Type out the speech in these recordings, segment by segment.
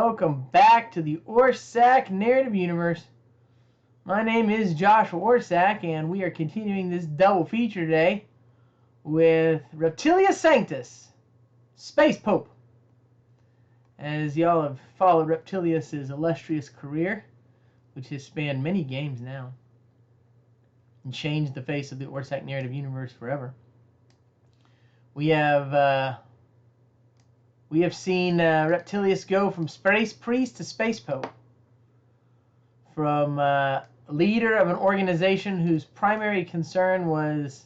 welcome back to the Orsak Narrative Universe. My name is Joshua Orsak, and we are continuing this double feature today with Reptilius Sanctus, Space Pope. As y'all have followed Reptilius' illustrious career, which has spanned many games now, and changed the face of the Orsak Narrative Universe forever. We have seen Reptilius go from Space Priest to Space Pope. From leader of an organization whose primary concern was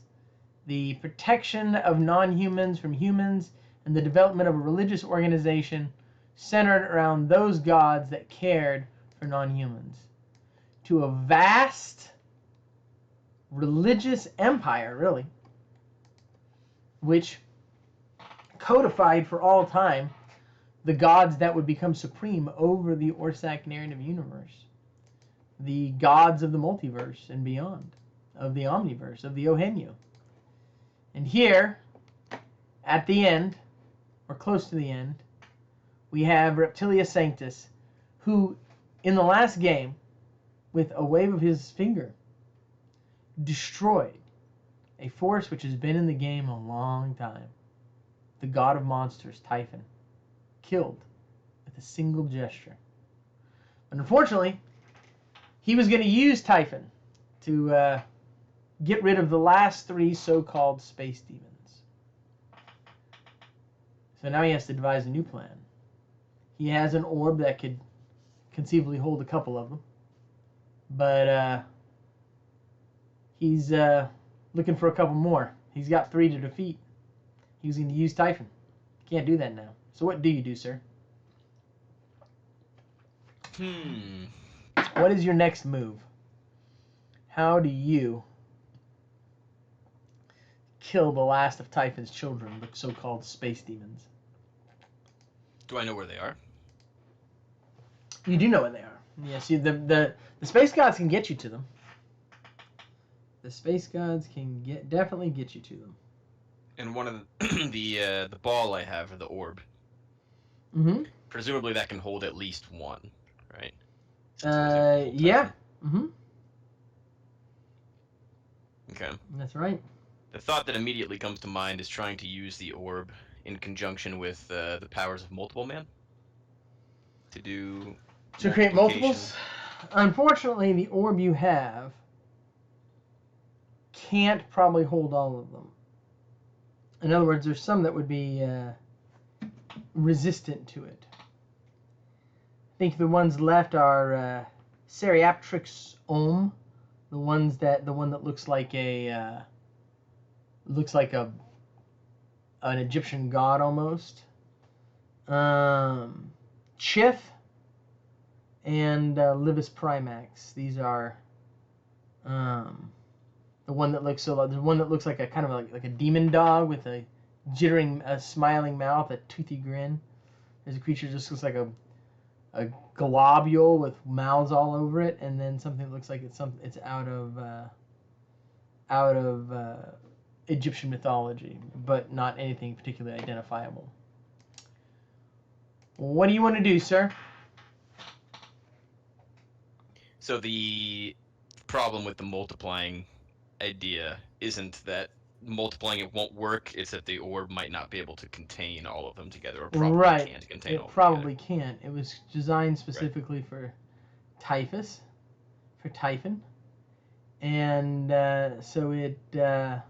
the protection of non-humans from humans and the development of a religious organization centered around those gods that cared for non-humans, to a vast religious empire, really, which codified for all time the gods that would become supreme over the Orsak narrative universe, the gods of the multiverse and beyond, of the omniverse, of the ONU. And here, at the end, or close to the end, we have Reptilius Sanctus, who, in the last game, with a wave of his finger, destroyed a force which has been in the game a long time. The god of monsters, Typhon, killed with a single gesture. But unfortunately, he was going to use Typhon to get rid of the last three so-called space demons. So now he has to devise a new plan. He has an orb that could conceivably hold a couple of them. But he's looking for a couple more. He's got 3 to defeat. He was going to use Typhon. Can't do that now. So what do you do, sir? What is your next move? How do you kill the last of Typhon's children, the so-called space demons? Do I know where they are? You do know where they are. Yes, the space gods can get you to them. The space gods can definitely get you to them. And one of the ball I have, or the orb. Mm-hmm. Presumably that can hold at least one, right? Yeah. Mm-hmm. Okay. That's right. The thought that immediately comes to mind is trying to use the orb in conjunction with the powers of multiple man to create multiples. Unfortunately, the orb you have can't probably hold all of them. In other words, there's some that would be resistant to it. I think the ones left are Seriaptrix Ohm, the one that looks like an Egyptian god almost. Chith and Livus Primax. These are the one that looks like a kind of like a demon dog with a jittering, smiling mouth, a toothy grin. There's a creature that just looks like a globule with mouths all over it, and then something that looks like it's out of Egyptian mythology, but not anything particularly identifiable. What do you want to do, sir? So the problem with the multiplying idea isn't that multiplying it won't work, it's that the orb might not be able to contain all of them together, or probably can't contain all of them. It probably can't. It was designed specifically for Typhon, and so it might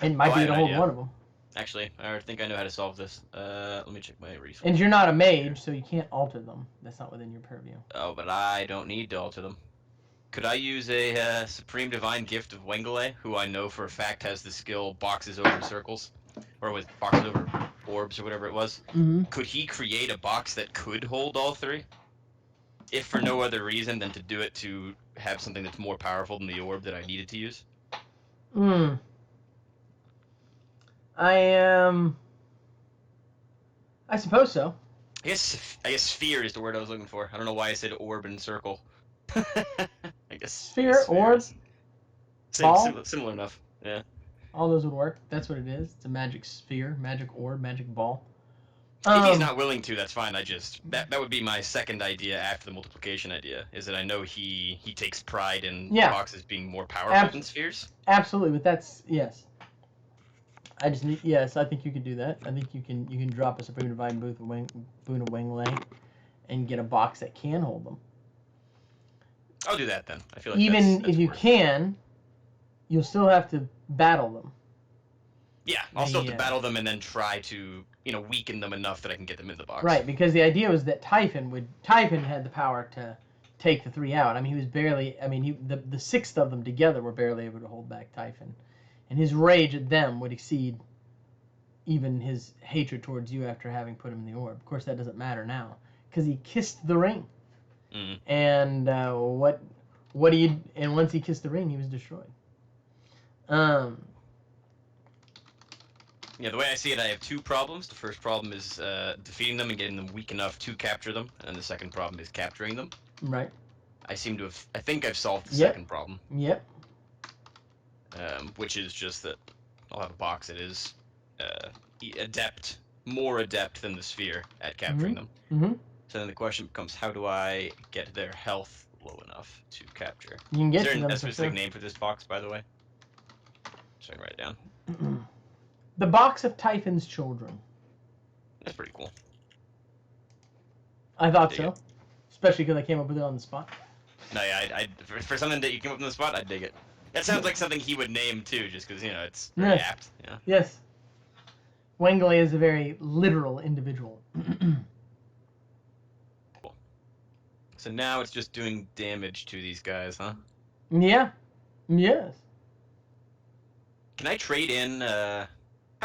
be able to hold one of them. Actually, I think I know how to solve this. Let me check my resources. And you're not a mage, so you can't alter them. That's not within your purview. Oh, but I don't need to alter them. Could I use a Supreme Divine Gift of Wengele, who I know for a fact has the skill boxes over circles, or with boxes over orbs, or whatever it was? Mm-hmm. Could he create a box that could hold all 3? If for no other reason than to do it to have something that's more powerful than the orb that I needed to use? I suppose so. I guess sphere is the word I was looking for. I don't know why I said orb and circle. I guess sphere, orb, ball. Similar enough. Yeah. All those would work. That's what it is. It's a magic sphere, magic orb, magic ball. If he's not willing to, that's fine. That would be my second idea after the multiplication idea. Is that I know he takes pride in boxes being more powerful than spheres. Absolutely, but that's yes. I think you can do that. I think you can drop a Supreme Divine Boon of Wenglei and get a box that can hold them. I'll do that then. I feel like even if you can, you'll still have to battle them. Yeah, I'll still have to battle them and then try to, weaken them enough that I can get them in the box. Right, because the idea was that Typhon had the power to take the 3 out. I mean, he was barely, the 6 of them together were barely able to hold back Typhon. And his rage at them would exceed even his hatred towards you after having put him in the orb. Of course, that doesn't matter now, because he kissed the ring. Mm. And once he kissed the ring, he was destroyed. Yeah, the way I see it, I have 2 problems. The first problem is defeating them and getting them weak enough to capture them, and the second problem is capturing them. Right. I think I've solved the second problem. Yep. Which is just that I'll have a box that is more adept than the sphere at capturing them. Mm-hmm. So then the question becomes, how do I get their health low enough to capture? You can get is there a specific name for this box, by the way? So I can write it down. The Box of Typhon's Children. That's pretty cool. I thought so. Especially because I came up with it on the spot. No, yeah, for something that you came up on the spot, I'd dig it. That sounds like something he would name, too, just because, it's very apt. Yeah. Yes. Wenglei is a very literal individual. Cool. So now it's just doing damage to these guys, huh? Yeah. Yes. Can I trade in, how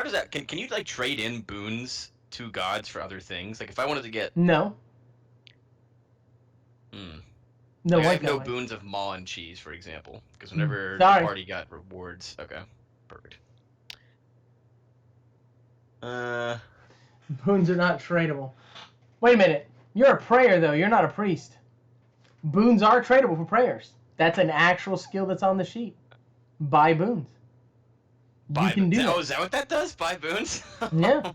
does that, can you, trade in boons to gods for other things? Like, if I wanted to get... No. No, I have no boons of maw and cheese, for example, because whenever the party got rewards... Okay, perfect. Boons are not tradable. Wait a minute. You're a prayer, though. You're not a priest. Boons are tradable for prayers. That's an actual skill that's on the sheet. Buy boons. You can do that. Oh, is that what that does? Buy boons? Yeah.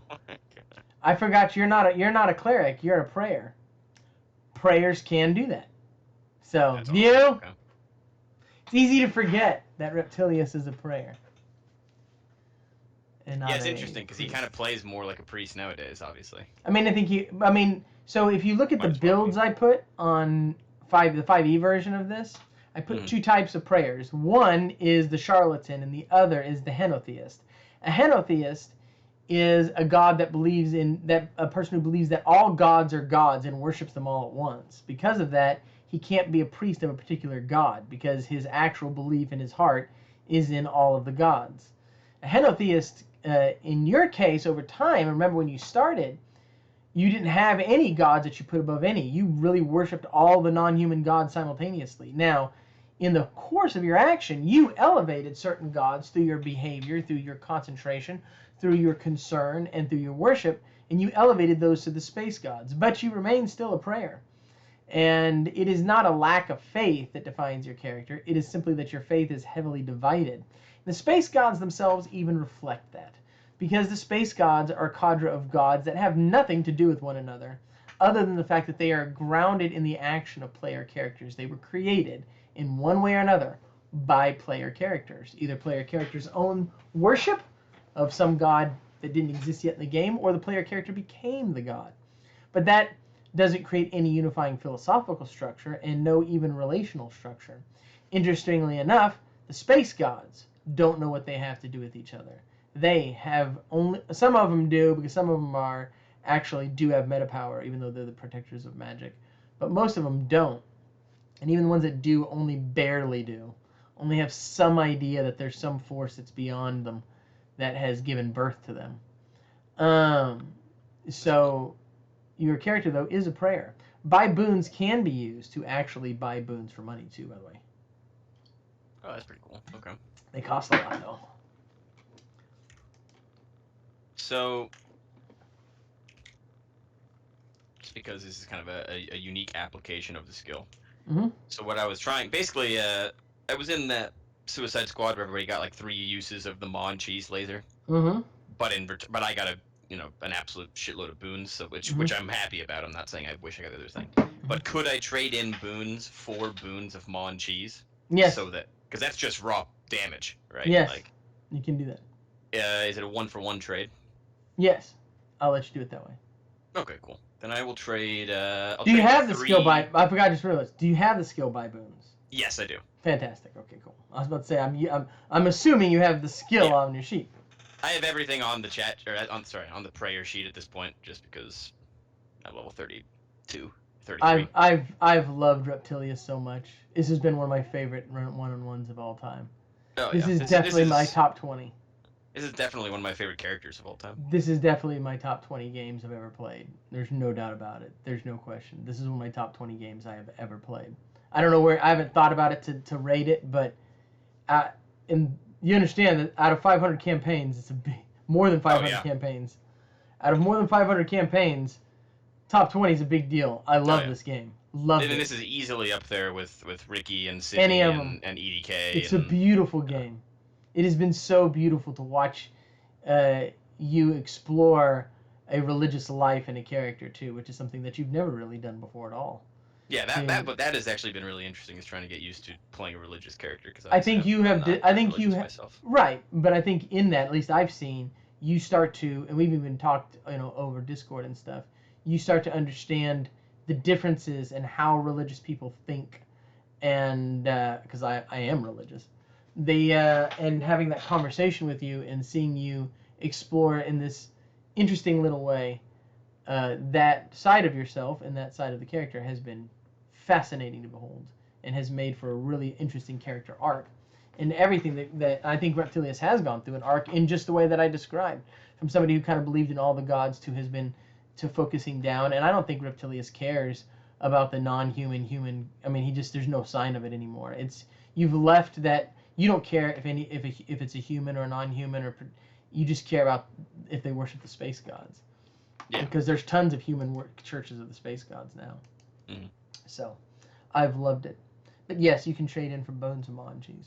I forgot you're not a cleric. You're a prayer. Prayers can do that. So, awesome. Okay. It's easy to forget that Reptilius is a prayer. And yeah, it's interesting because he kind of plays more like a priest nowadays, obviously. So if you look at the builds I put on the 5e version of this, I put 2 types of prayers. One is the charlatan, and the other is the henotheist. A henotheist is a god that believes a person who believes that all gods are gods and worships them all at once. Because of that, he can't be a priest of a particular god because his actual belief in his heart is in all of the gods. A henotheist, in your case, over time, remember when you started, you didn't have any gods that you put above any. You really worshipped all the non-human gods simultaneously. Now, in the course of your action, you elevated certain gods through your behavior, through your concentration, through your concern, and through your worship, and you elevated those to the space gods. But you remain still a prayer. And it is not a lack of faith that defines your character. It is simply that your faith is heavily divided. The space gods themselves even reflect that. Because the space gods are a cadre of gods that have nothing to do with one another, other than the fact that they are grounded in the action of player characters. They were created in one way or another by player characters. Either player characters' own worship of some god that didn't exist yet in the game, or the player character became the god. But that doesn't create any unifying philosophical structure and no even relational structure. Interestingly enough, the space gods don't know what they have to do with each other. They have only, some of them do, because some of them do have meta power, even though they're the protectors of magic. But most of them don't. And even the ones that do only barely do. Only have some idea that there's some force that's beyond them that has given birth to them. So your character, though, is a prayer. Buy boons can be used to actually buy boons for money, too, by the way. Oh, that's pretty cool. Okay. They cost a lot, though. So, just because this is kind of a unique application of the skill. Mm-hmm. So what I was trying, basically, I was in that Suicide Squad where everybody got like 3 uses of the maw and cheese laser. Mm-hmm. But I got a an absolute shitload of boons, so which Mhm. I'm happy about. I'm not saying I wish I got the other thing, but could I trade in boons for boons of Maw and Cheese? Yes. So that, because that's just raw damage, right? Yes. Like, you can do that. Is it a 1-for-1 trade? Yes. I'll let you do it that way. Okay, cool. Then I will trade. Do you have the skill buy? I forgot. I just realized. Do you have the skill buy boons? Yes, I do. Fantastic. Okay, cool. I was about to say I'm assuming you have the skill on your sheet. I have everything on the chat, or on the prayer sheet at this point, just because I'm level 32, 33. I've loved Reptilius so much. This has been one of my favorite one-on-ones of all time. Oh, this is definitely my top 20. This is definitely one of my favorite characters of all time. This is definitely my top 20 games I've ever played. There's no doubt about it. There's no question. This is one of my top 20 games I have ever played. I don't know where, I haven't thought about it to rate it, but you understand that out of 500 campaigns, it's more than 500 campaigns. Out of more than 500 campaigns, top 20 is a big deal. I love this game. Love it. And this is easily up there with Ricky and Sydney and EDK. It's a beautiful game. It has been so beautiful to watch you explore a religious life in a character too, which is something that you've never really done before at all. Yeah, but that has actually been really interesting. Is trying to get used to playing a religious character, because I think you have. I think you have. Right, but I think in that, at least I've seen, you start to, and we've even talked, over Discord and stuff. You start to understand the differences and how religious people think, and because I am religious, and having that conversation with you and seeing you explore in this interesting little way that side of yourself and that side of the character has been fascinating to behold and has made for a really interesting character arc. And everything that I think Reptilius has gone through an arc in just the way that I described, from somebody who kind of believed in all the gods to focusing down. And I don't think Reptilius cares about the non-human human. I mean, there's no sign of it anymore. You've left that. You don't care if it's a human or a non-human, or you just care about if they worship the space gods. Yeah. Because there's tons of human churches of the space gods now. Mm-hmm. So, I've loved it. But yes, you can trade in for bones and Maw and Cheese.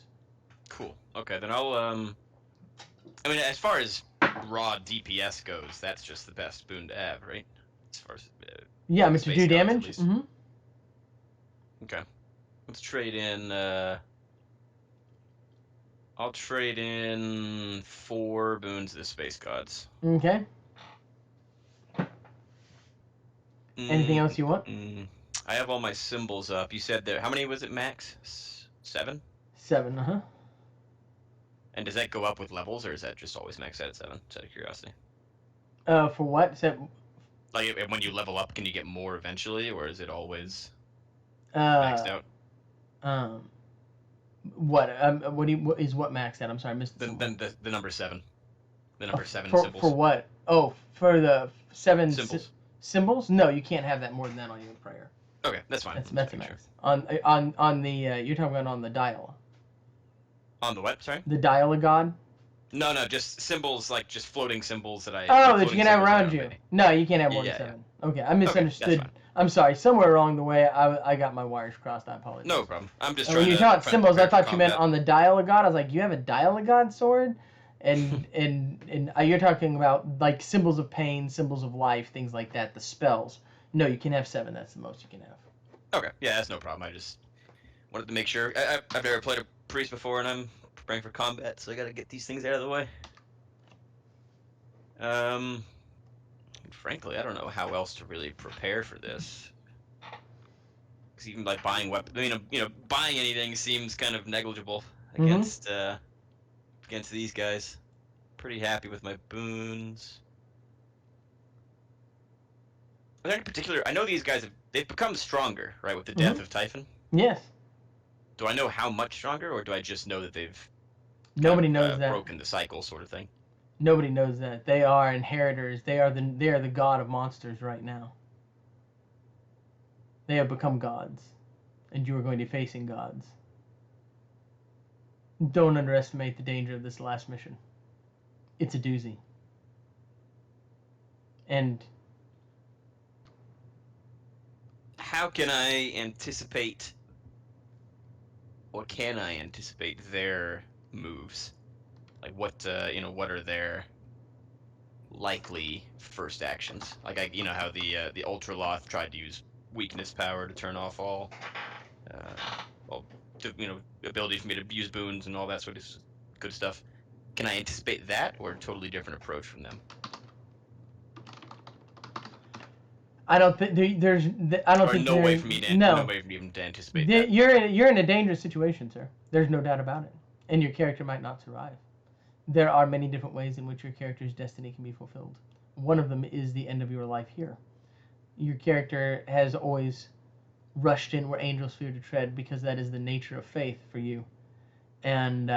Cool. Okay, then I'll I mean, as far as raw DPS goes, that's just the best boon to have, right? As far as yeah, I mean, to do damage. Mm-hmm. Okay. Let's trade in. I'll trade in 4 boons to the space gods. Okay. Anything else you want? I have all my symbols up. You said there. How many was it max? 7? 7. Uh-huh. And does that go up with levels, or is that just always maxed out at 7? Just out of curiosity. For what? Like, when you level up, can you get more eventually, or is it always maxed out? What? What is what maxed out? I'm sorry, I missed. Then the number 7. The number 7 for, symbols. For what? Oh, for the 7 symbols. Symbols? No, you can't have that more than that on your prayer. Okay, that's fine. That's a max. Sure. On the you're talking about on the dial. On the what? Sorry. The dial of God. No, just symbols, like just floating symbols that I. Oh, that you can have around you. No, you can't have more than 7. Yeah. Okay, I misunderstood. Okay, I'm sorry. Somewhere along the way, I got my wires crossed. I apologize. No problem. I'm just. When you talk symbols, I thought you meant on the dial of God. I was like, you have a dial of God sword, and you're talking about like symbols of pain, symbols of life, things like that. The spells. No, you can have 7. That's the most you can have. Okay, yeah, that's no problem. I just wanted to make sure. I've never played a priest before, and I'm preparing for combat, so I gotta get these things out of the way. Frankly, I don't know how else to really prepare for this. Because even like buying weapons, buying anything seems kind of negligible against these guys. Pretty happy with my boons. Are there any particular? I know these guys they've become stronger, right, with the death of Typhon? Yes. Do I know how much stronger, or do I just know that they've Nobody knows that. Broken the cycle, sort of thing? Nobody knows that. They are inheritors. They are the god of monsters right now. They have become gods, and you are going to be facing gods. Don't underestimate the danger of this last mission. It's a doozy. And how can I anticipate, or can I anticipate their moves? Like what are their likely first actions. Like you know how the Ultraloth tried to use weakness power to turn off all, well, abilities for me to use boons and all that sort of good stuff. Can I anticipate that, or a totally different approach from them? I don't think there's. I don't or think no way for me to no way for me even to anticipate that. You're in a dangerous situation, sir. There's no doubt about it, and your character might not survive. There are many different ways in which your character's destiny can be fulfilled. One of them is the end of your life here. Your character has always rushed in where angels fear to tread because that is the nature of faith for you, and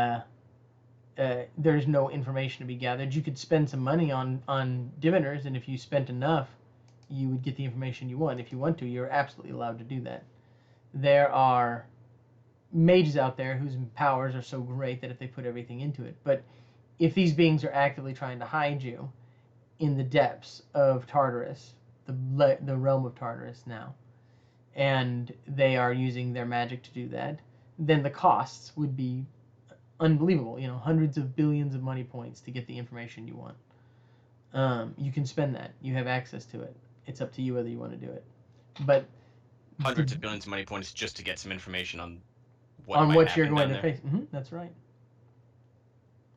there's no information to be gathered. You could spend some money on diviners, and if you spent enough, you would get the information you want. If you want to, you're absolutely allowed to do that. There are mages out there whose powers are so great that if they put everything into it. But if these beings are actively trying to hide you in the depths of Tartarus, the realm of Tartarus now, and they are using their magic to do that, then the costs would be unbelievable. Hundreds of billions of money points to get the information you want. You can spend that. You have access to it. It's up to you whether you want to do it. But hundreds of billions of money points just to get some information on what you're going to face. That's right.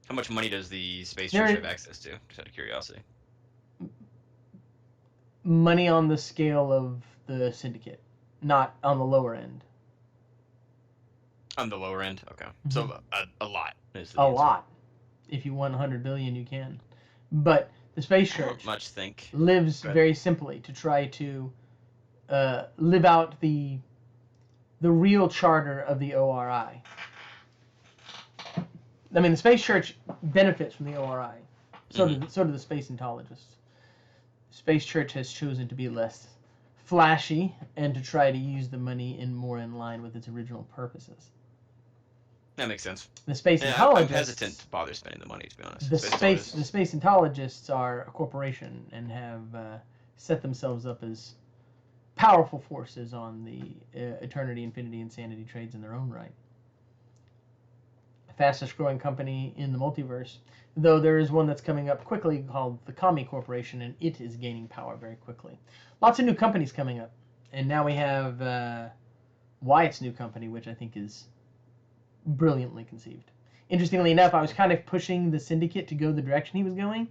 How much money does the Space Church have access to? Just out of curiosity. Money on the scale of the Syndicate, not on the lower end. On the lower end, okay. So a lot is the answer. A lot. If you want 100 billion, you can. But the Space Church lives very simply to try to live out the real charter of the ORI. I mean, the Space Church benefits from the ORI. So do the Spacentologists. The Space Church has chosen to be less flashy and to try to use the money more in line with its original purposes. That makes sense. The Spacentologists. I'm hesitant to bother spending the money, to be honest. The Spacentologists are a corporation and have set themselves up as powerful forces on the Eternity, Infinity, and Sanity trades in their own right. Fastest growing company in the multiverse, though there is one that's coming up quickly called the Kami Corporation, and it is gaining power very quickly. Lots of new companies coming up, and now we have Wyatt's new company, which I think is brilliantly conceived. Interestingly enough, I was kind of pushing the Syndicate to go the direction he was going,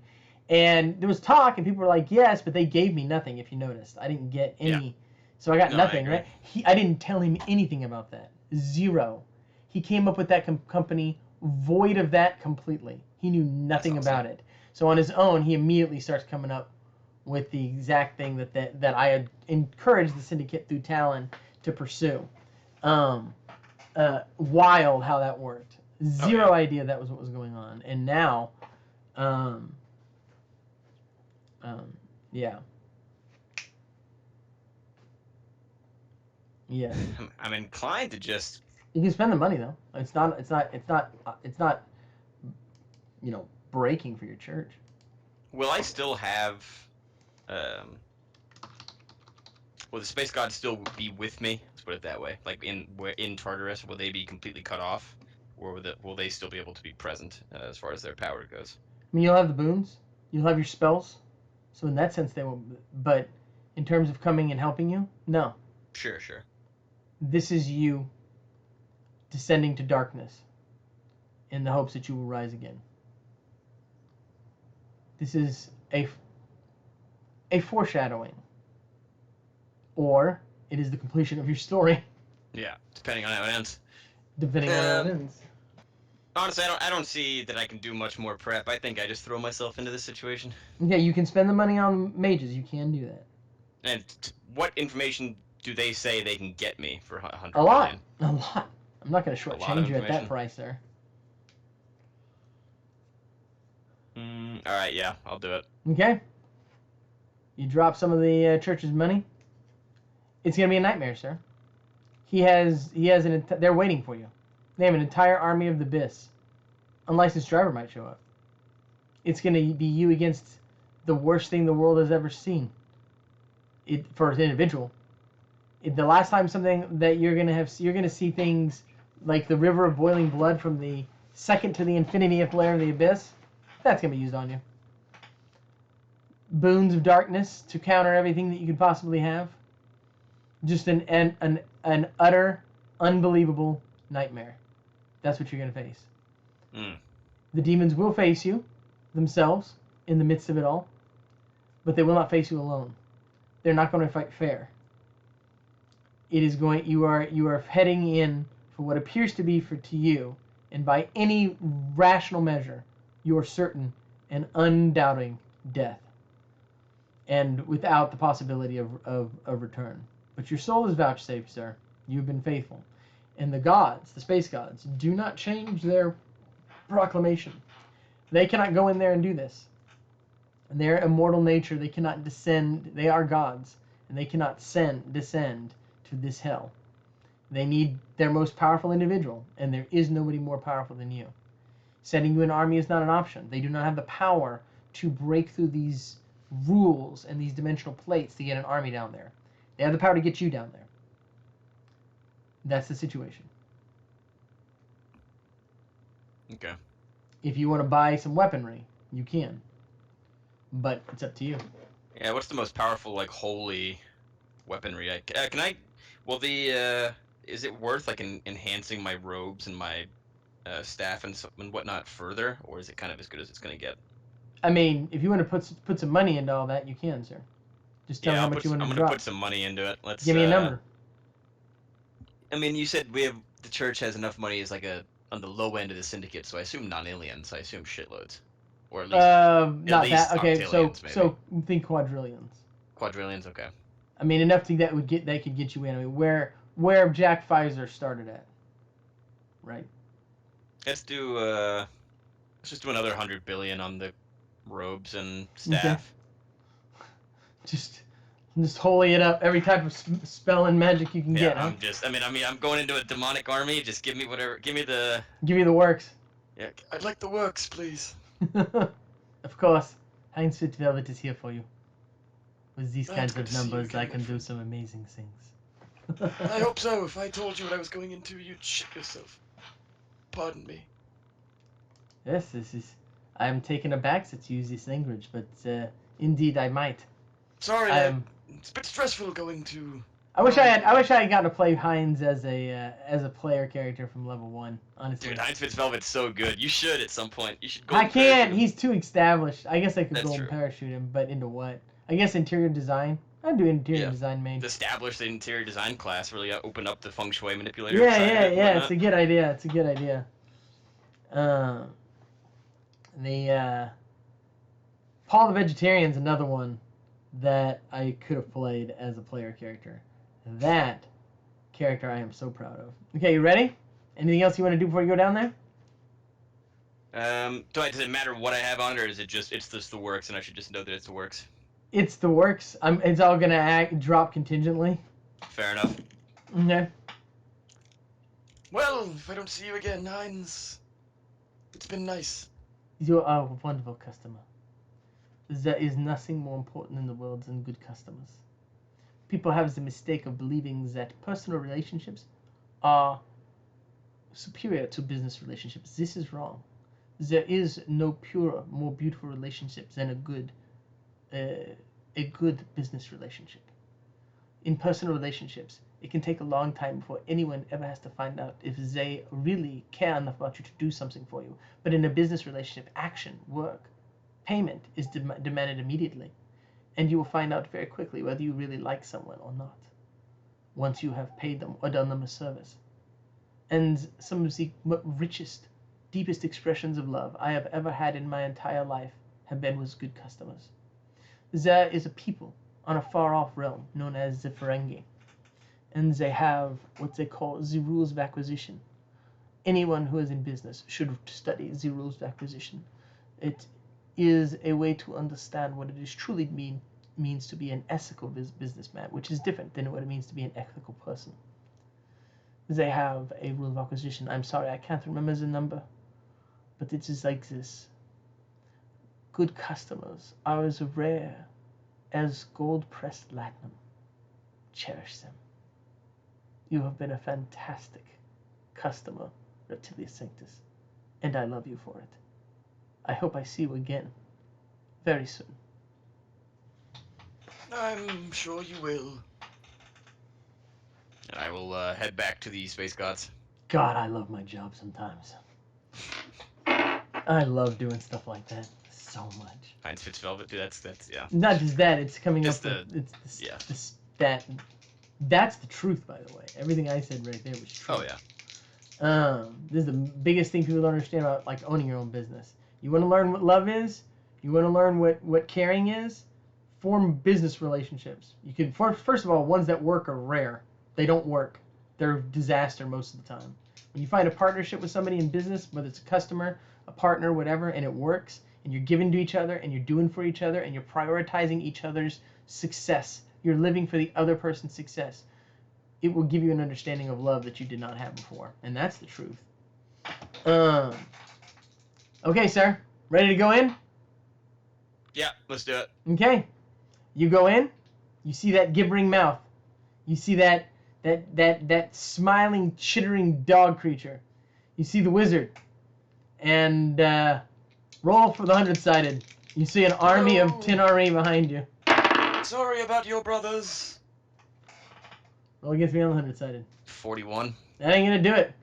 and there was talk, and people were like, yes, but they gave me nothing, if you noticed. I didn't get any, so I got nothing, right? I didn't tell him anything about that. Zero. He came up with that company void of that completely. He knew nothing about it. So on his own, he immediately starts coming up with the exact thing that I had encouraged the Syndicate through Talon to pursue. Wild how that worked. Zero idea that was what was going on. And now, yeah. I'm inclined to just. You can spend the money though. It's not breaking for your church. Will I still have will the Space Gods still be with me? Let's put it that way. Like in Tartarus, will they be completely cut off, or will they still be able to be present as far as their power goes? I mean, you'll have the boons, you'll have your spells, so in that sense they will. But in terms of coming and helping you, no. Sure. This is you descending to darkness in the hopes that you will rise again. This is a foreshadowing, or it is the completion of your story. Yeah, depending on how it ends. Honestly, I don't see that I can do much more prep. I think I just throw myself into this situation. Yeah, you can spend the money on mages. You can do that. And what information do they say they can get me for 100 A lot. million? A lot. I'm not going to shortchange you at that price there. Alright, yeah, I'll do it. Okay. You drop some of the church's money. It's going to be a nightmare, sir. They're waiting for you. They have an entire army of the Abyss. Unlicensed driver might show up. It's going to be you against the worst thing the world has ever seen. For an individual. The last time something that you're going to see things like the river of boiling blood from the second to the infinitieth layer of the Abyss. That's going to be used on you. boons of darkness to counter everything that you could possibly have. Just an utter, unbelievable nightmare. That's what you're going to face. Mm. The demons will face you themselves in the midst of it all, but they will not face you alone. They're not going to fight fair. It is going. You are heading in for what appears to be to you, and by any rational measure, you are certain and undoubting death, and without the possibility of return. But your soul is vouchsafed, sir. You have been faithful. And the gods, the space gods, do not change their proclamation. They cannot go in there and do this. In their immortal nature, they cannot descend. They are gods, and they cannot descend to this hell. They need their most powerful individual, and there is nobody more powerful than you. Sending you an army is not an option. They do not have the power to break through these rules and these dimensional plates to get an army down there. They have the power to get you down there. That's the situation. Okay. If you want to buy some weaponry, you can. But it's up to you. Yeah, what's the most powerful, like, holy weaponry? Can I... Well, is it worth, like, enhancing my robes and my staff and whatnot further? Or is it kind of as good as it's going to get? I mean, if you want to put some money into all that, you can, sir. Just tell me how much you want to drop. I'm going to put some money into it. Let's give me a number. I mean, you said the church has enough money as like on the low end of the syndicate, so I assume non-aliens. I assume shitloads, or at least not that. Okay, so maybe. Think quadrillions. Quadrillions, okay. I mean, enough that could get you in. I mean, where Jack Pfizer started at, right? Let's just do another 100 billion on the robes and staff. Okay. Just holy it up. Every type of spell and magic you can get. Huh? I'm going into a demonic army. Just give me whatever. Give me the works. Yeah, I'd like the works, please. Of course, Heinz Fit Velvet is here for you. With these kinds of numbers, I can do some amazing things. I hope so. If I told you what I was going into, you'd shit yourself. Pardon me. Yes, I am taken aback that you use this language, but indeed I might. Sorry, it's a bit stressful going to. I wish I had gotten to play Heinz as a player character from level 1. Honestly, dude, Heinz Fitzvelvet's so good. You should at some point. You should go. I can't. He's too established. I guess I could That's golden true. parachute him, but into what? I guess interior design. I'd do interior design main. Establish the interior design class. Really open up the feng shui manipulator. Yeah. It's a good idea. Paul the Vegetarian's another one that I could have played as a player character. That character I am so proud of. Okay, you ready? Anything else you want to do before you go down there? Does it matter what I have on it, or is it just the works, and I should just know that it's the works? It's the works. It's all gonna drop contingently. Fair enough. Okay. Well, if I don't see you again, Heinz, it's been nice. You are a wonderful customer. There is nothing more important in the world than good customers. People have the mistake of believing that personal relationships are superior to business relationships. This is wrong. There is no purer, more beautiful relationship than a good business relationship. In personal relationships, it can take a long time before anyone ever has to find out if they really care enough about you to do something for you. But in a business relationship, action, work, payment is demanded immediately. And you will find out very quickly whether you really like someone or not, once you have paid them or done them a service. And some of the richest, deepest expressions of love I have ever had in my entire life have been with good customers. There is a people on a far-off realm known as the Ferengi, and they have what they call the rules of acquisition. Anyone who is in business should study the rules of acquisition. It is a way to understand what it is truly means to be an ethical businessman, which is different than what it means to be an ethical person. They have a rule of acquisition. I'm sorry, I can't remember the number, but it is like this. Good customers are as rare as gold-pressed platinum. Cherish them. You have been a fantastic customer, Reptilius Sanctus, and I love you for it. I hope I see you again very soon. I'm sure you will. And I will head back to the Space Gods. God, I love my job sometimes. I love doing stuff like that so much. Heinz Fitzvelvet, dude, that's yeah. Not just that, it's coming Just up with yeah. That's the truth, by the way. Everything I said right there was true. Oh yeah. This is the biggest thing people don't understand about like owning your own business. You want to learn what love is? You want to learn what caring is? Form business relationships. You can first of all, ones that work are rare. They don't work. They're a disaster most of the time. When you find a partnership with somebody in business, whether it's a customer, a partner, whatever, and it works, and you're giving to each other, and you're doing for each other, and you're prioritizing each other's success. You're living for the other person's success. It will give you an understanding of love that you did not have before, and that's the truth. Okay, sir, ready to go in? Yeah, let's do it. Okay, you go in. You see that gibbering mouth. You see that smiling, chittering dog creature. You see the wizard, and roll for the 100-sided. You see an army of Tinari behind you. Sorry about your brothers. Roll against me on the 100-sided. 41. That ain't gonna do it.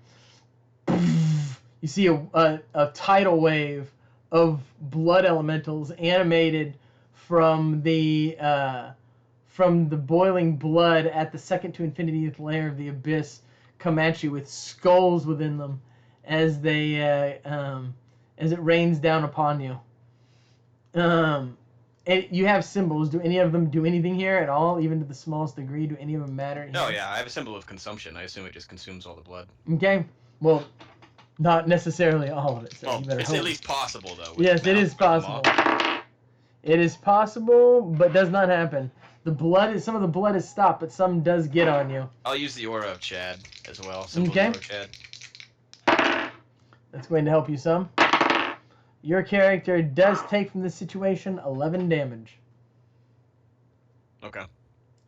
You see a tidal wave of blood elementals animated from the boiling blood at the second to infinity layer of the abyss come at you with skulls within them as they as it rains down upon you. And you have symbols. Do any of them do anything here at all, even to the smallest degree? Do any of them matter? Oh yeah, I have a symbol of consumption. I assume it just consumes all the blood. Okay. Well, not necessarily all of it. So well, you better it's hope. at least possible though. Yes, it is possible. It is possible, but does not happen. Some of the blood is stopped, but some does get on you. I'll use the aura of Chad as well. Symbol Okay. of aura of Chad. That's going to help you some. Your character does take from this situation 11 damage. Okay.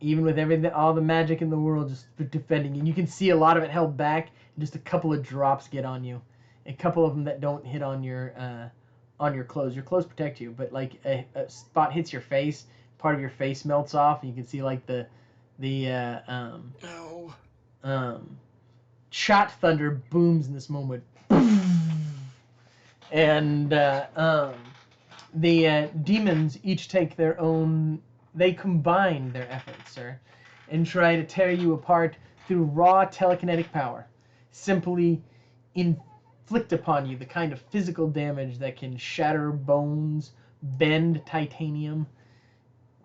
Even with everything, all the magic in the world just for defending you. You can see a lot of it held back, and just a couple of drops get on you. A couple of them that don't hit on your clothes. Your clothes protect you, but like a spot hits your face, part of your face melts off, and you can see like the shot thunder booms in this moment. And the demons each take their own. They combine their efforts, sir, and try to tear you apart through raw telekinetic power. Simply inflict upon you the kind of physical damage that can shatter bones, bend titanium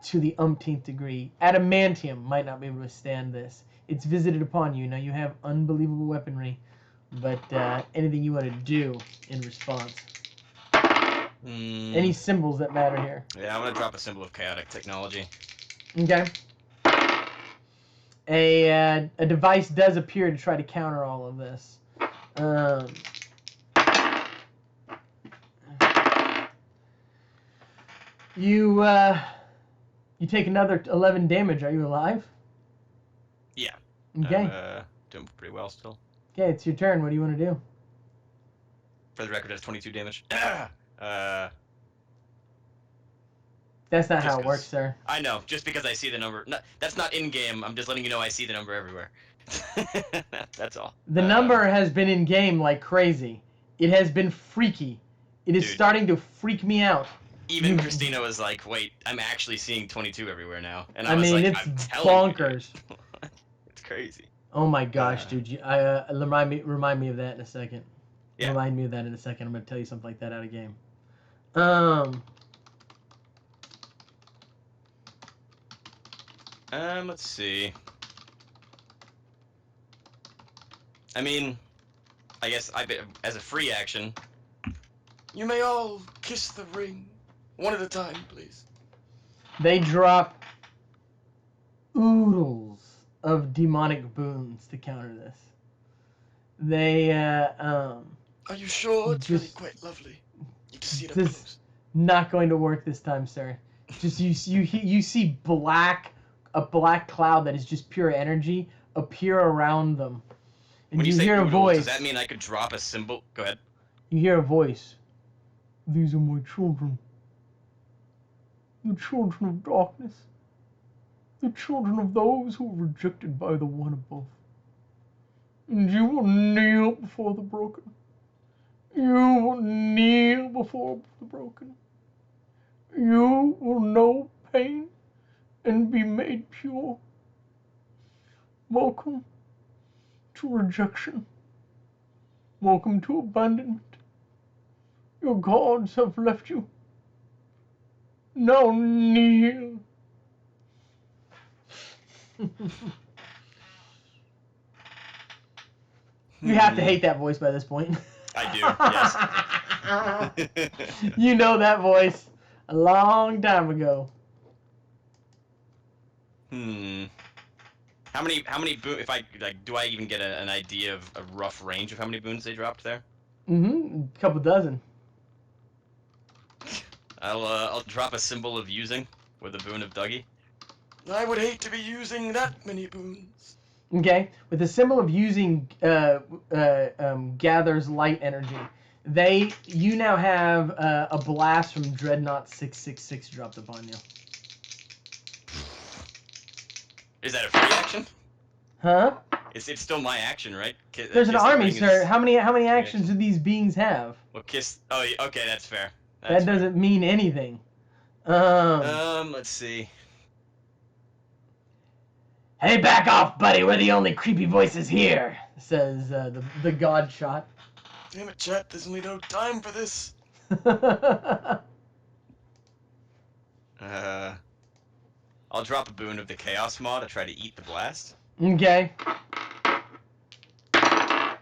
to the umpteenth degree. Adamantium might not be able to withstand this. It's visited upon you. Now you have unbelievable weaponry, but anything you want to do in response. Any symbols that matter here? Yeah, I'm gonna drop a symbol of chaotic technology. Okay. A device does appear to try to counter all of this. You take another 11 damage. Are you alive? Yeah. Okay. Doing pretty well still. Okay, it's your turn. What do you want to do? For the record, that's 22 damage. That's not how it works, sir. I know. Just because I see the number. No, that's not in-game. I'm just letting you know I see the number everywhere. That's all. The number has been in-game like crazy. It has been freaky. It is starting to freak me out. Even Christina was like, wait, I'm actually seeing 22 everywhere now. And I mean, was like, it's I'm telling bonkers. You, it's crazy. Oh my gosh, dude. Remind me of that in a second. Yeah. Remind me of that in a second. I'm going to tell you something like that out of game. Let's see. I mean, I guess as a free action, you may all kiss the ring. One at a time, please. They drop oodles of demonic boons to counter this. They, Are you sure? It's really quite lovely. You can see it up close. Not going to work this time, sir. Just you see a black cloud that is just pure energy appear around them. And when you say hear oodles, a voice. Does that mean I could drop a symbol? Go ahead. You hear a voice. These are my children. The children of darkness. the children of those who were rejected by the one above. And you will kneel before the broken. You will kneel before the broken. You will know pain and be made pure. Welcome to rejection. Welcome to abandonment. Your gods have left you. Now kneel. You have to hate that voice by this point. I do, yes. You know that voice a long time ago. How many boons, if I, like, do I even get an idea of a rough range of how many boons they dropped there? A couple dozen. I'll drop a symbol of using with a boon of Dougie. I would hate to be using that many boons. Okay, with the symbol of using gathers light energy, you now have a blast from Dreadnought 666 dropped upon you. Is that a free action? Huh? It's still my action, right? There's an army, sir. How many actions do these beings have? Well, kiss. Oh, okay, that's fair. That doesn't mean anything. Let's see. Hey, back off, buddy. We're the only creepy voices here, says the god shot. Damn it, chat. There's only no time for this. I'll drop a boon of the Chaos Maw to try to eat the blast. Okay. I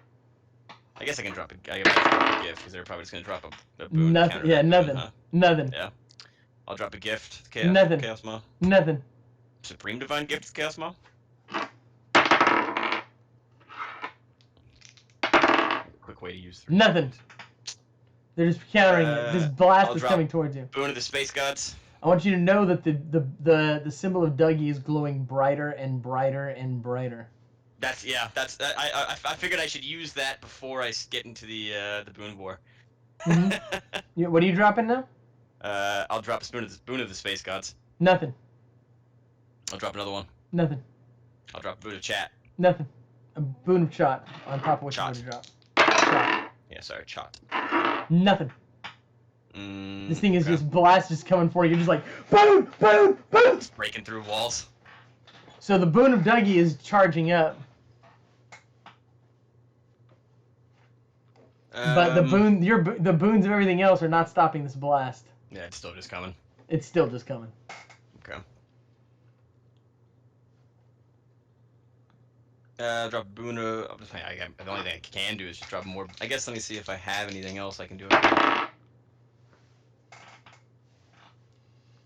guess I can drop a gift, because they're probably just going to drop a boon. Nothing. Yeah, nothing. Boon, huh? Nothing. Yeah. I'll drop a gift. Nothing. Chaos Maw. Nothing. Supreme Divine Gift, Chaos Maw. Quick way to use 3. Nothing. They're just countering it. This blast is coming towards you. Boon of the Space Gods. I want you to know that the symbol of Dougie is glowing brighter and brighter and brighter. I figured I should use that before I get into the boon war. Mm-hmm. What are you dropping now? I'll drop a boon of the Space Gods. Nothing. I'll drop another one. Nothing. I'll drop a boon of Chat. Nothing. A boon of Shot on top of what you're going to drop. Shot. Yeah, sorry, Chat. Nothing. This thing is just blast just coming for you. You're just like, boom, boom, boom. It's breaking through walls. So the boon of Dougie is charging up. But the boons of everything else are not stopping this blast. Yeah, it's still just coming. It's still just coming. Okay. Drop a boon of... the only thing I can do is just drop more... I guess let me see if I have anything else I can do.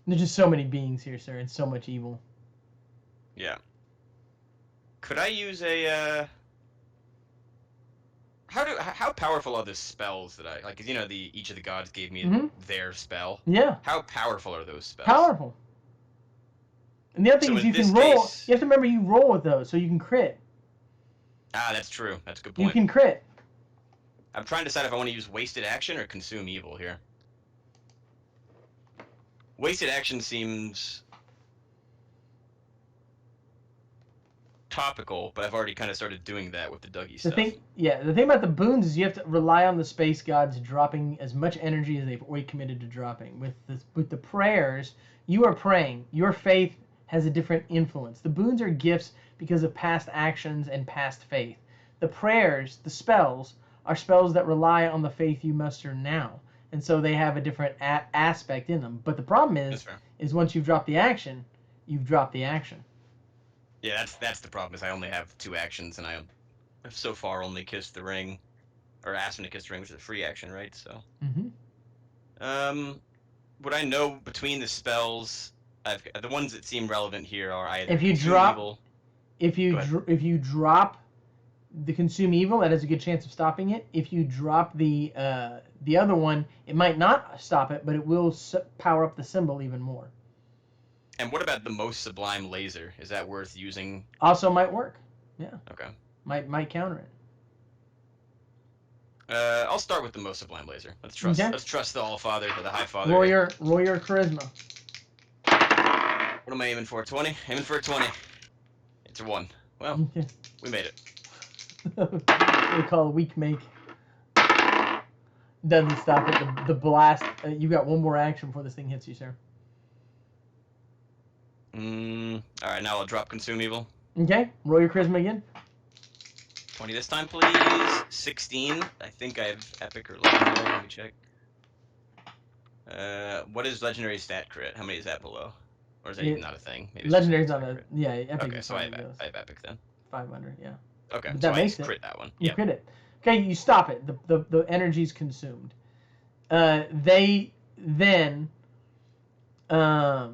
There's just so many beings here, sir, and so much evil. Yeah. Could I use a... How powerful are the spells that I... Like, 'cause, you know, each of the gods gave me their spell. Yeah. How powerful are those spells? Powerful. And the other thing is you can roll... You have to remember you roll with those, so you can crit. Ah, that's true. That's a good point. You can crit. I'm trying to decide if I want to use wasted action or consume evil here. Wasted action seems topical, but I've already kind of started doing that with the Dougie stuff. The thing about the boons is you have to rely on the space gods dropping as much energy as they've already committed to dropping. With the prayers, you are praying. Your faith has a different influence. The boons are gifts because of past actions and past faith. The prayers, the spells, are spells that rely on the faith you muster now. And so they have a different aspect in them. But the problem is once you've dropped the action, you've dropped the action. Yeah, that's the problem, is I only have 2 actions, and I have so far only kissed the ring, or asked him to kiss the ring, which is a free action, right? So. Would I know between the spells? The ones that seem relevant here are either evil. If you drop the consume evil, that has a good chance of stopping it. If you drop the other one, it might not stop it, but it will power up the symbol even more. And what about the most sublime laser? Is that worth using? Also might work. Yeah. Okay. Might counter it. I'll start with the most sublime laser. Let's trust. Okay. Let's trust the All Father, the High Father. Roll your charisma. What am I aiming for? 20? Aiming for a 20. It's a 1. Well, Okay. we made it. We call a weak make. Doesn't stop it. The blast. You got one more action before this thing hits you, sir. Alright, now I'll drop Consume Evil. Okay. Roll your charisma again. 20 this time, please. 16. I think I have Epic or Legendary. Let me check. What is Legendary stat crit? How many is that below? Or is that even not a thing? Maybe Legendary's not a... Yeah, Epic. Okay, so I have Epic then. 500, yeah. Okay, But so that I makes crit that one. You Yeah. crit it. Okay, you stop it. The energy's consumed. They then... the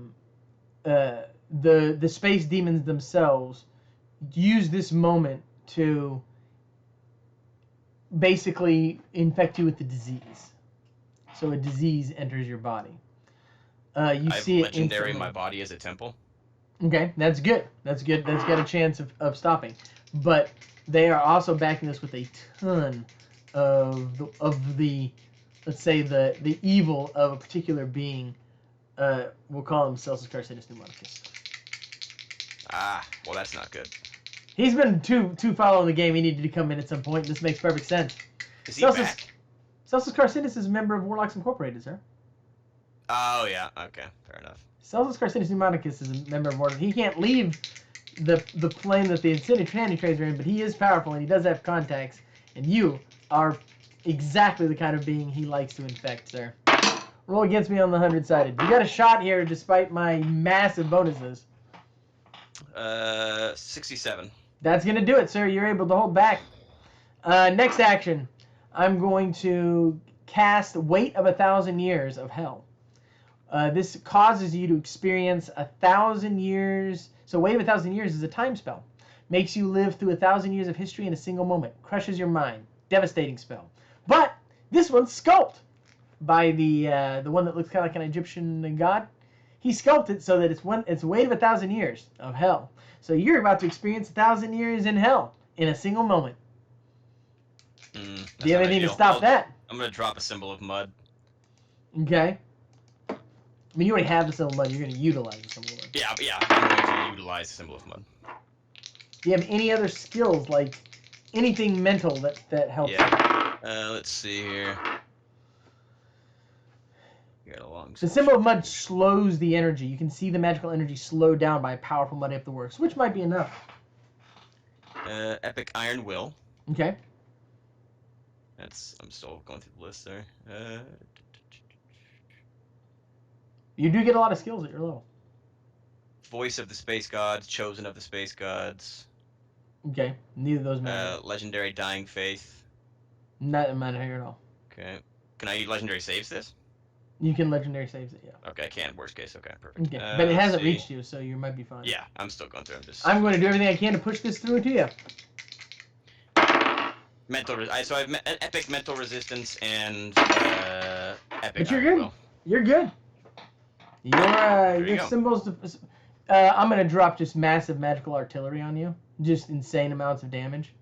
space demons themselves use this moment to basically infect you with the disease. So a disease enters your body. You see it Legendary instantly. my body as a temple. Okay, that's good. That's good. That's got a chance of stopping. But they are also backing this with a ton of the let's say the evil of a particular being. We'll call him Celsus Carcinus Pneumaticus. Ah, well that's not good. He's been too following the game. He needed to come in at some point. This makes perfect sense. Is he back? Celsus Carcinus is a member of Warlocks Incorporated, sir. Oh yeah, okay, fair enough. Celsus Carcinus Pneumaticus is a member of Warlocks. He can't leave the plane that the Insanity Trades are in, but he is powerful and he does have contacts. And you are exactly the kind of being he likes to infect, sir. Roll against me on the 100-sided. You got a shot here despite my massive bonuses. 67. That's going to do it, sir. You're able to hold back. Next action. I'm going to cast Weight of 1,000 Years of Hell. This causes you to experience 1,000 years. So Weight of 1,000 Years is a time spell. Makes you live through 1,000 years of history in a single moment. Crushes your mind. Devastating spell. But this one's sculpted by the one that looks kind of like an Egyptian god. He sculpted it so that it's Weight of 1,000 Years of Hell. So you're about to experience 1,000 years in hell in a single moment. Do you have anything to stop that? I'm gonna drop a symbol of mud. Okay. I mean, you already have the symbol of mud. You're going to utilize the symbol of mud. Yeah, I'm going to utilize the symbol of mud. Do you have any other skills, like anything mental that helps? Yeah. Let's see here. Got a long The symbol of mud slows the energy. You can see the magical energy slowed down by a powerful mud up the works, which might be enough. Epic Iron Will. Okay. I'm still going through the list there. You do get a lot of skills at your level. Voice of the Space Gods, Chosen of the Space Gods. Okay. Neither of those matter. Legendary Dying Faith. Not matter here at all. Okay. Can I legendary saves this? You can legendary saves it, yeah. Okay, I can. Worst case. Okay, perfect. Okay. But it hasn't reached you, so you might be fine. Yeah, I'm still going through. I'm going to do everything I can to push this through to you. So I have epic mental resistance and epic. But you're good. You're good. Your symbols. I'm gonna drop just massive magical artillery on you. Just insane amounts of damage.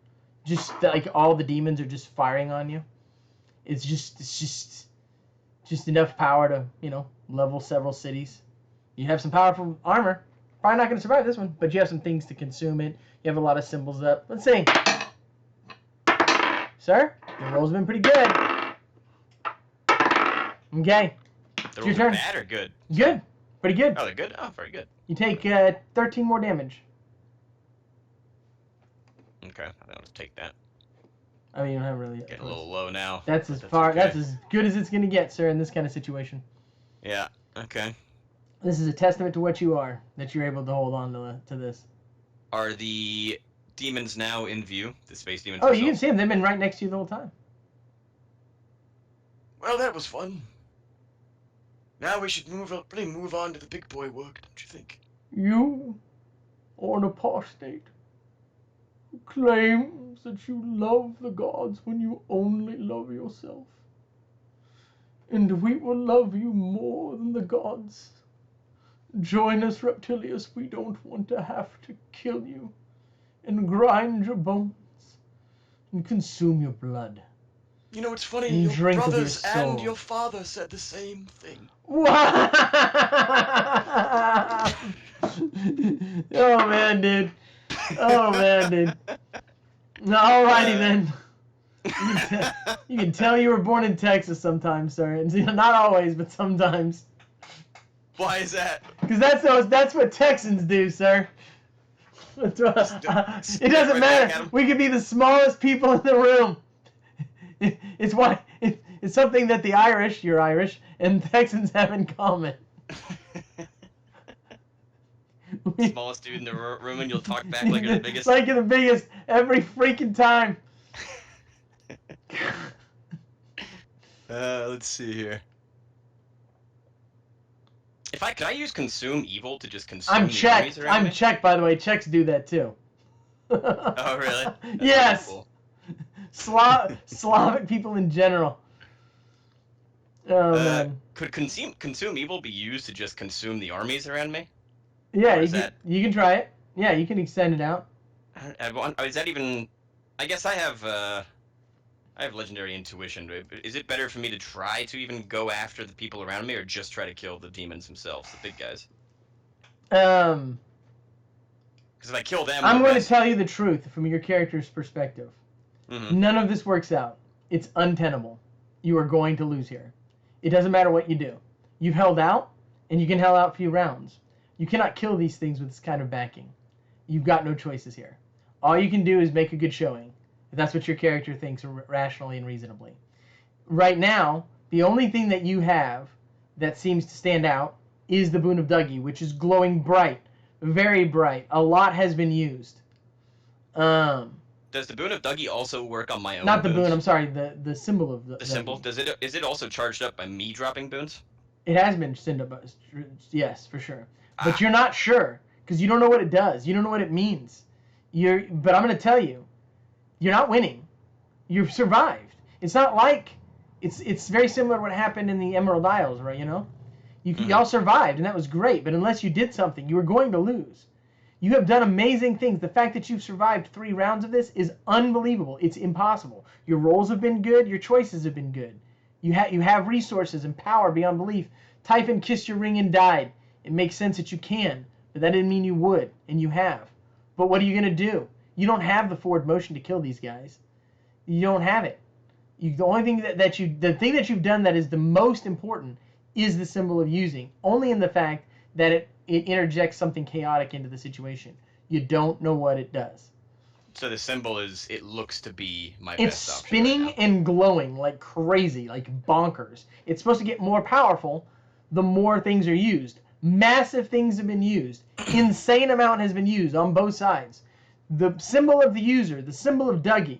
Just like all the demons are just firing on you. It's just enough power to level several cities. You have some powerful armor. Probably not gonna survive this one, but you have some things to consume it. You have a lot of symbols up. Let's see. Sir, your roll's been pretty good. Okay. The rolls are bad or good? Good. Pretty good. Oh, they're good? Oh, very good. You take 13 more damage. Okay, I'll take that. I mean, you don't have really... Getting a little low now. That's as good as it's going to get, sir, in this kind of situation. Yeah, okay. This is a testament to what you are, that you're able to hold on to this. Are the demons now in view? The space demons themselves? You can see them. They've been right next to you the whole time. Well, that was fun. Now we should move on to the big boy work, don't you think? You are an apostate who claims that you love the gods when you only love yourself. And we will love you more than the gods. Join us, Reptilius. We don't want to have to kill you and grind your bones and consume your blood. You know, it's funny, your brothers and your father said the same thing. What? Oh man, dude. Oh man, dude. Alrighty then. You can tell you were born in Texas sometimes, sir. And not always, but sometimes. Why is that? Because that's what Texans do, sir. It doesn't matter. We could be the smallest people in the room. It's something that the Irish, you're Irish, and Texans have in common. Smallest dude in the room, and you'll talk back like you're the biggest. Like you're the biggest every freaking time. Let's see here. Could I use consume evil to just consume I'm the Czech. armies around I'm me? Czech, by the way. Czechs do that too. Oh, really? That's yes. Cool. Slavic people in general. Oh man. Could consume evil be used to just consume the armies around me? Yeah, you can try it. Yeah, you can extend it out. Is that even? I guess I have legendary intuition. Is it better for me to try to even go after the people around me, or just try to kill the demons themselves, the big guys? Because if I kill them, I'm going to tell you the truth from your character's perspective. Mm-hmm. None of this works out. It's untenable. You are going to lose here. It doesn't matter what you do. You've held out, and you can held out a few rounds. You cannot kill these things with this kind of backing. You've got no choices here. All you can do is make a good showing, if that's what your character thinks rationally and reasonably. Right now, the only thing that you have that seems to stand out is the Boon of Dougie, which is glowing bright, very bright. A lot has been used. Does the Boon of Dougie also work on my own? Not the boons? boon. I'm sorry. The symbol of the symbol. Is it also charged up by me dropping boons? It has been sent up. Yes, for sure. But you're not sure because you don't know what it does. You don't know what it means. But I'm going to tell you, you're not winning. You've survived. It's not like it's very similar to what happened in the Emerald Isles, right? You know, y'all survived and that was great. But unless you did something, you were going to lose. You have done amazing things. The fact that you've survived 3 rounds of this is unbelievable. It's impossible. Your rolls have been good. Your choices have been good. You have resources and power beyond belief. Typhon kissed your ring and died. It makes sense that you can, but that didn't mean you would, and you have. But what are you going to do? You don't have the forward motion to kill these guys. You don't have it. The only thing the thing that you've done that is the most important is the symbol of using, only in the fact that it interjects something chaotic into the situation. You don't know what it does. So the symbol it looks to be my it's best option. It's spinning right and glowing like crazy, like bonkers. It's supposed to get more powerful the more things are used. Massive things have been used. Insane amount has been used on both sides. The symbol of the user, the symbol of Dougie,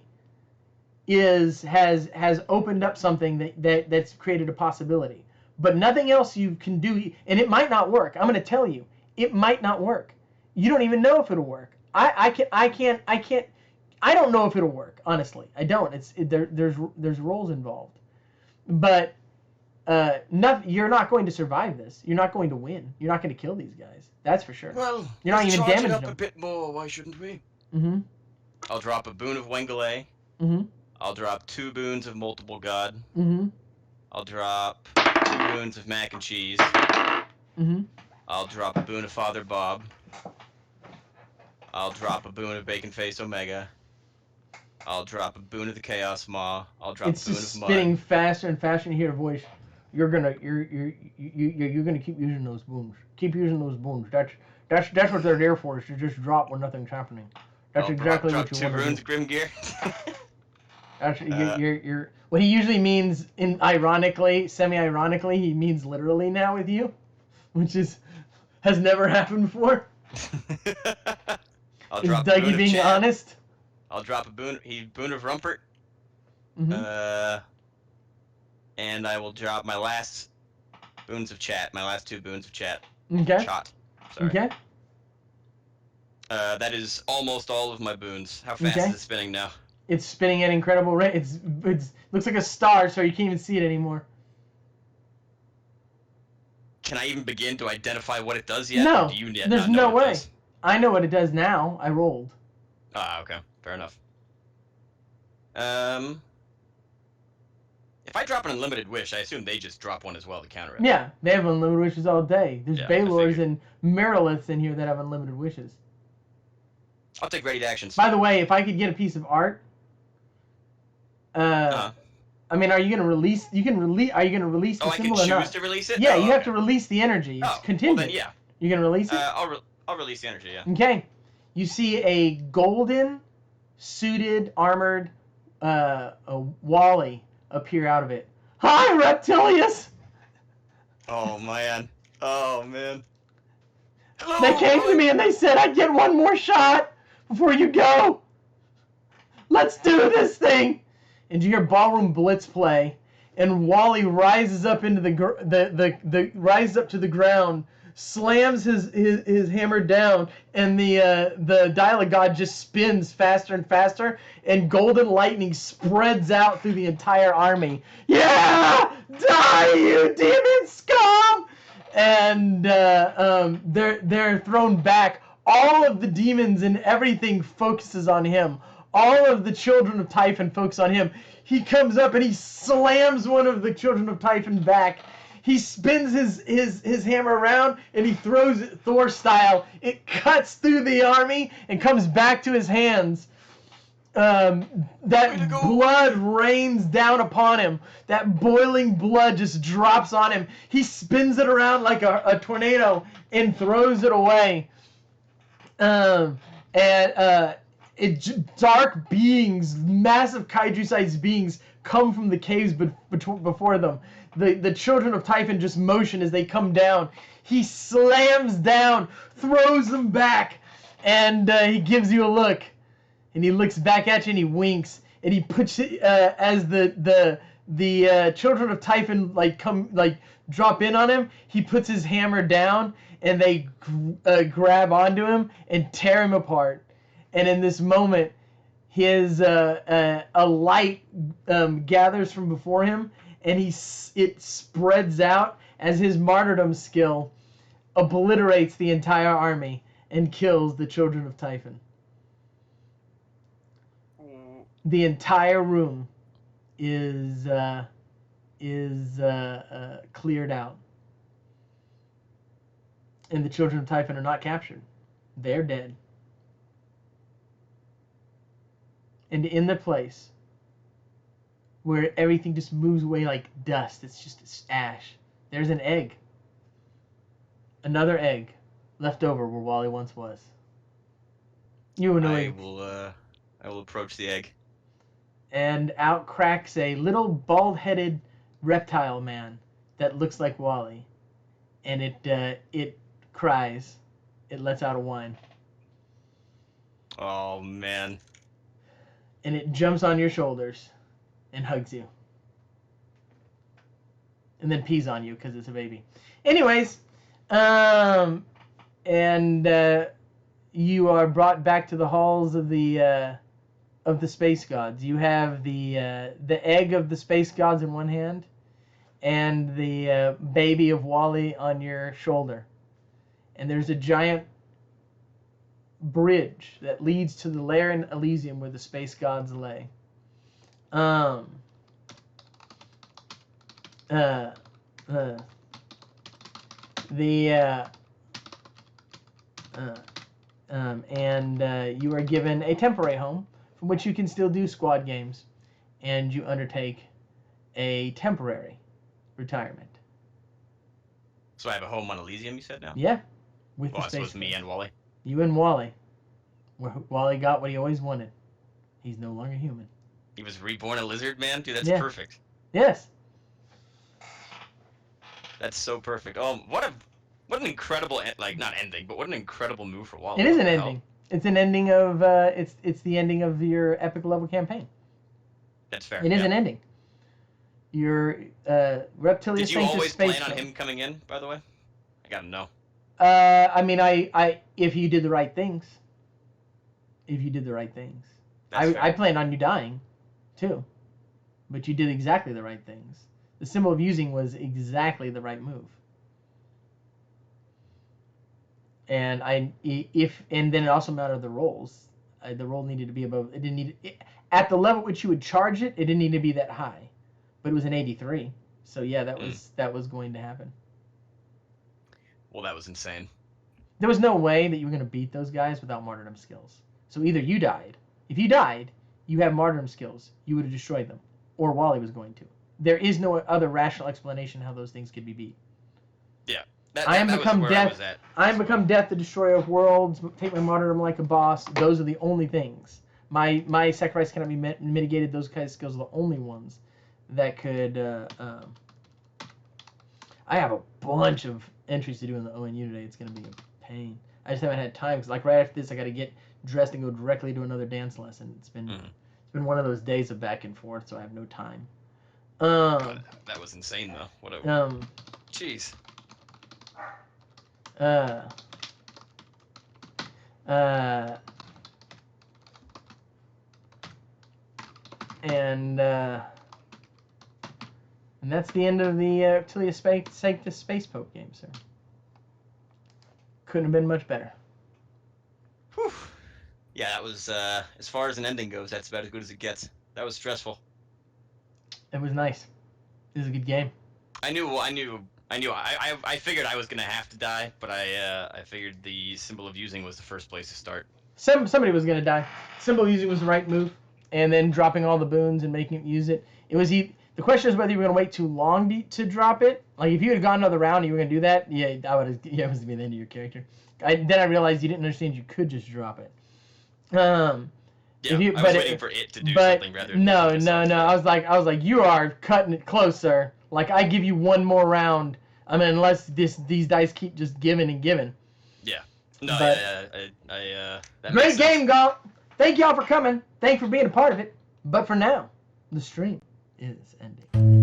has opened up something that's created a possibility. But nothing else you can do, and it might not work. I'm going to tell you, it might not work. You don't even know if it'll work. I don't know if it'll work. Honestly, I don't. There's roles involved, but you're not going to survive this. You're not going to win. You're not going to kill these guys. That's for sure. Well, you're not even damaging up them. A bit more. Why shouldn't we? Mm-hmm. I'll drop a boon of Wengele. Mm-hmm. I'll drop 2 boons of Multiple God. Mm-hmm. I'll drop 2 boons of Mac and Cheese. Mm-hmm. I'll drop a boon of Father Bob. I'll drop a boon of Bacon Face Omega. I'll drop a boon of the Chaos Maw. I'll drop a boon of Mud. Spinning faster and faster, and you hear a voice. You're gonna keep using those boons. Keep using those boons. That's what they're there for, is to just drop when nothing's happening. That's exactly what you want to do. 2 runes, Grim Gear. That's you're what he usually means, semi-ironically, he means literally now with you, which has never happened before. I'll drop Dougie being honest. I'll drop a boon of Rumpert. Mm-hmm. And I will drop my last boons of chat. My last 2 boons of chat. Okay. Shot. Sorry. Okay. That is almost all of my boons. How fast is it spinning now? It's spinning at incredible rate. It's looks like a star, so you can't even see it anymore. Can I even begin to identify what it does yet? No. Or do you there's no way. I know what it does now. I rolled. Ah, okay. Fair enough. If I drop an unlimited wish, I assume they just drop one as well to counter it. Yeah, they have unlimited wishes all day. There's Yeah, Baylors and Meriliths in here that have unlimited wishes. I'll take ready to actions. By the way, if I could get a piece of art, I mean, are you gonna release? Are you gonna release the symbol or not? Oh, I can choose to release it. Yeah, you have to release the energy. It's contingent. Well then, yeah. You're gonna release it. I'll release the energy. Yeah. Okay. You see a golden, suited, armored, a Wally appear out of it. Hi, Reptilius. Oh man. Oh man. Hello, They came to me and they said I'd get one more shot before you go. Let's do this thing. And you hear Ballroom Blitz play, and Wally rises up into rises up to the ground, slams his hammer down, and the Dial of God just spins faster and faster, and golden lightning spreads out through the entire army. Yeah, die, you demon scum! And they're thrown back. All of the demons and everything focuses on him. All of the children of Typhon focus on him. He comes up and he slams one of the children of Typhon back. He spins his hammer around and he throws it Thor style. It cuts through the army and comes back to his hands. That blood rains down upon him. That boiling blood just drops on him. He spins it around like a tornado and throws it away. Dark beings, massive kaiju-sized beings, come from the caves before them. The children of Typhon just motion as they come down. He slams down, throws them back, and he gives you a look. And he looks back at you and he winks. And he puts it as the children of Typhon drop in on him. He puts his hammer down and they grab onto him and tear him apart. And in this moment, a light gathers from before him, and it spreads out as his martyrdom skill obliterates the entire army and kills the children of Typhon. The entire room is cleared out, and the children of Typhon are not captured; they're dead. And in the place where everything just moves away like dust, it's just ash, there's an egg. Another egg left over where Wally once was. I will approach the egg. And out cracks a little bald-headed reptile man that looks like Wally. And it cries. It lets out a whine. Oh, man. And it jumps on your shoulders and hugs you. And then pees on you because it's a baby. Anyways, you are brought back to the halls of the Space Gods. You have the egg of the Space Gods in one hand, and the baby of Wally on your shoulder. And there's a giant bridge that leads to the lair in Elysium where the Space Gods lay. You are given a temporary home from which you can still do squad games, and you undertake a temporary retirement. So I have a home on Elysium, you said now? Yeah. With the Space Gods. Me and Wally. You and Wally. Wally got what he always wanted. He's no longer human. He was reborn a lizard man? Dude, that's perfect. Yes. That's so perfect. What an incredible, not ending, but what an incredible move for Wally. It is an ending. It's an ending of, it's the ending of your epic level campaign. That's fair. It is an ending. Your Reptilius Sanctus. Did you always plan on him coming in, by the way? I gotta know. I mean, if you did the right things. If you did the right things. I planned on you dying, too. But you did exactly the right things. The symbol of using was exactly the right move. And then it also mattered the rolls. The roll needed to be above. It didn't need at the level at which you would charge it. It didn't need to be that high, but it was in 83. So yeah, that was going to happen. Well, that was insane. There was no way that you were going to beat those guys without martyrdom skills. So either you died. If you died, you have martyrdom skills. You would have destroyed them, or Wally was going to. There is no other rational explanation how those things could be beat. Yeah. I am become death. I am become death, the destroyer of worlds. Take my martyrdom like a boss. Those are the only things. My sacrifice cannot be mitigated. Those kinds of skills are the only ones that could. I have a bunch of entries to do in the ONU today. It's gonna be a pain. I just haven't had time because like right after this, I got to get dressed and go directly to another dance lesson. It's been one of those days of back and forth, so I have no time. That was insane though. What a jeez. And that's the end of the Reptilius Sanctus Space Pope game, sir. Couldn't have been much better. Whew. Yeah, that was as far as an ending goes, that's about as good as it gets. That was stressful. It was nice. It was a good game. I figured I was gonna have to die, but I figured the symbol of using was the first place to start. Somebody was gonna die. Symbol of using was the right move, and then dropping all the boons and making it use it. It was the question is whether you were gonna wait too long to drop it. Like if you had gone another round and you were gonna do that, yeah, I would have. Yeah, it was gonna be the end of your character. Then I realized you didn't understand you could just drop it. Yeah, I was waiting for it to do something rather than no. I was like, you are cutting it close, sir. Like I give you one more round. I mean, unless these dice keep just giving and giving. Yeah. No, that great game, Gaunt. Thank y'all for coming. Thanks for being a part of it. But for now, the stream is ending.